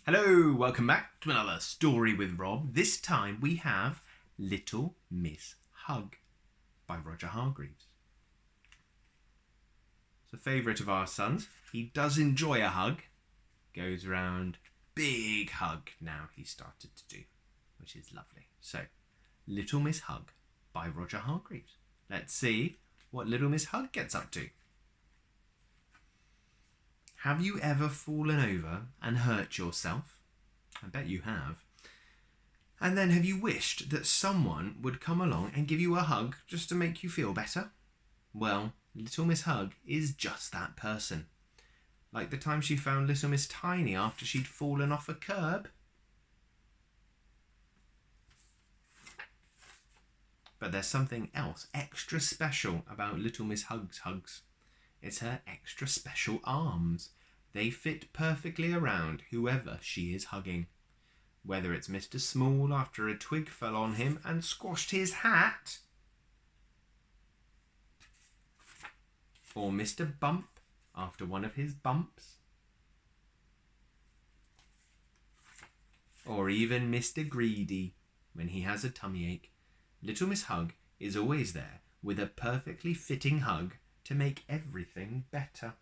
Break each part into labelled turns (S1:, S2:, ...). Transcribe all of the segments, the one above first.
S1: Hello, welcome back to another story with Rob. This time we have Little Miss Hug by Roger Hargreaves. It's a favourite of our son's. He does enjoy a hug. Goes around, big hug now he's started to do, which is lovely. So, Little Miss Hug by Roger Hargreaves. Let's see what Little Miss Hug gets up to. Have you ever fallen over and hurt yourself? I bet you have. And then have you wished that someone would come along and give you a hug just to make you feel better? Well, Little Miss Hug is just that person. Like the time she found Little Miss Tiny after she'd fallen off a curb. But there's something else extra special about Little Miss Hug's hugs. It's her extra special arms. They fit perfectly around whoever she is hugging. Whether it's Mr. Small after a twig fell on him and squashed his hat, or Mr. Bump after one of his bumps, or even Mr. Greedy when he has a tummy ache, Little Miss Hug is always there with a perfectly fitting hug to make everything better.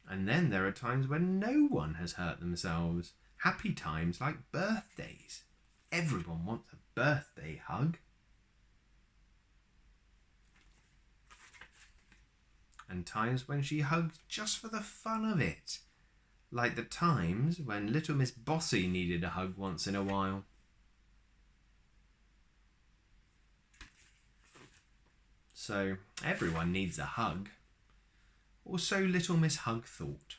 S1: And then there are times when no one has hurt themselves. Happy times like birthdays. Everyone wants a birthday hug. And times when she hugs just for the fun of it. Like the times when Little Miss Bossy needed a hug once in a while. So everyone needs a hug. Or so Little Miss Hug thought.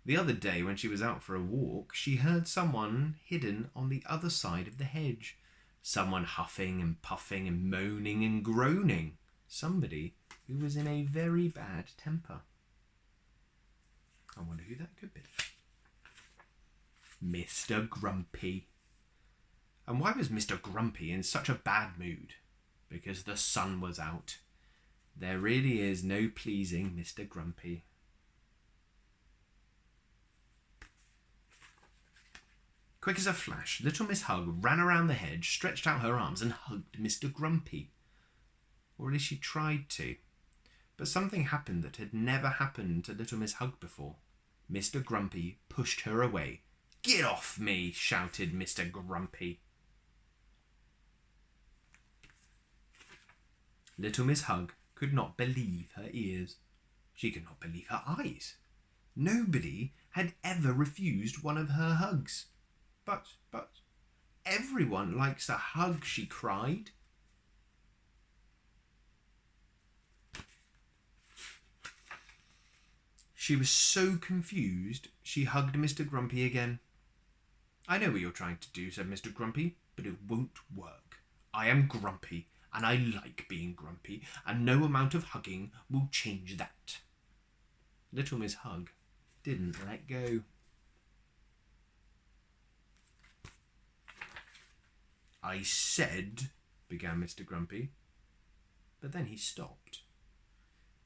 S1: The other day when she was out for a walk, she heard someone hidden on the other side of the hedge. Someone huffing and puffing and moaning and groaning. Somebody who was in a very bad temper. I wonder who that could be. Mr. Grumpy. And why was Mr. Grumpy in such a bad mood? Because the sun was out. There really is no pleasing Mr. Grumpy. Quick as a flash, Little Miss Hug ran around the hedge, stretched out her arms and hugged Mr. Grumpy. Or at least she tried to. But something happened that had never happened to Little Miss Hug before. Mr. Grumpy pushed her away. "Get off me!" shouted Mr. Grumpy. Little Miss Hug could not believe her ears. She could not believe her eyes. Nobody had ever refused one of her hugs. But, everyone likes a hug, she cried. She was so confused, she hugged Mr. Grumpy again. "I know what you're trying to do," said Mr. Grumpy, "but it won't work. I am grumpy. And I like being grumpy, and no amount of hugging will change that." Little Miss Hug didn't let go. "I said," began Mr. Grumpy, but then he stopped.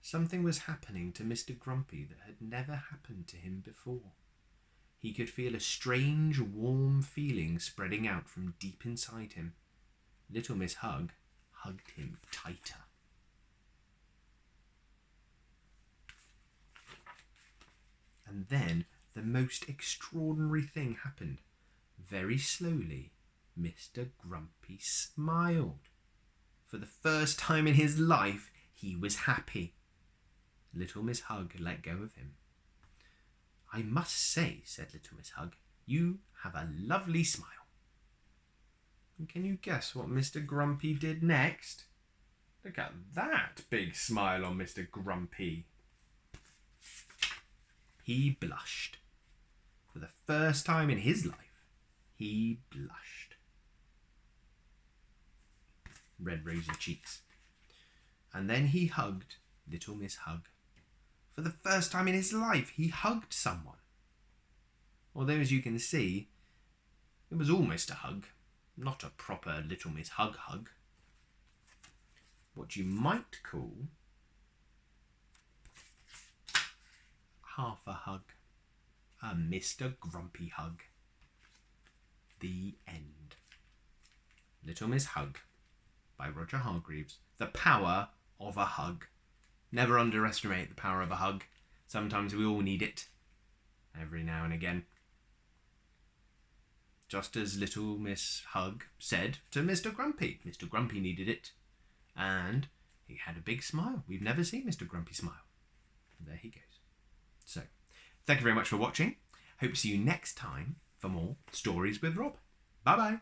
S1: Something was happening to Mr. Grumpy that had never happened to him before. He could feel a strange, warm feeling spreading out from deep inside him. Little Miss Hug hugged him tighter. And then the most extraordinary thing happened. Very slowly, Mr. Grumpy smiled. For the first time in his life, he was happy. Little Miss Hug let go of him. "I must say," said Little Miss Hug, "you have a lovely smile." And can you guess what Mr. Grumpy did next? Look at that big smile on Mr. Grumpy. He blushed. For the first time in his life, he blushed. Red rosy cheeks. And then he hugged Little Miss Hug. For the first time in his life, he hugged someone. Although, as you can see, it was almost a hug. Not a proper Little Miss Hug hug. What you might call half a hug. A Mr. Grumpy hug. The end. Little Miss Hug by Roger Hargreaves. The power of a hug. Never underestimate the power of a hug. Sometimes we all need it. Every now and again. Just as Little Miss Hug said to Mr. Grumpy. Mr. Grumpy needed it. And he had a big smile. We've never seen Mr. Grumpy smile. And there he goes. So, thank you very much for watching. Hope to see you next time for more Stories with Rob. Bye-bye.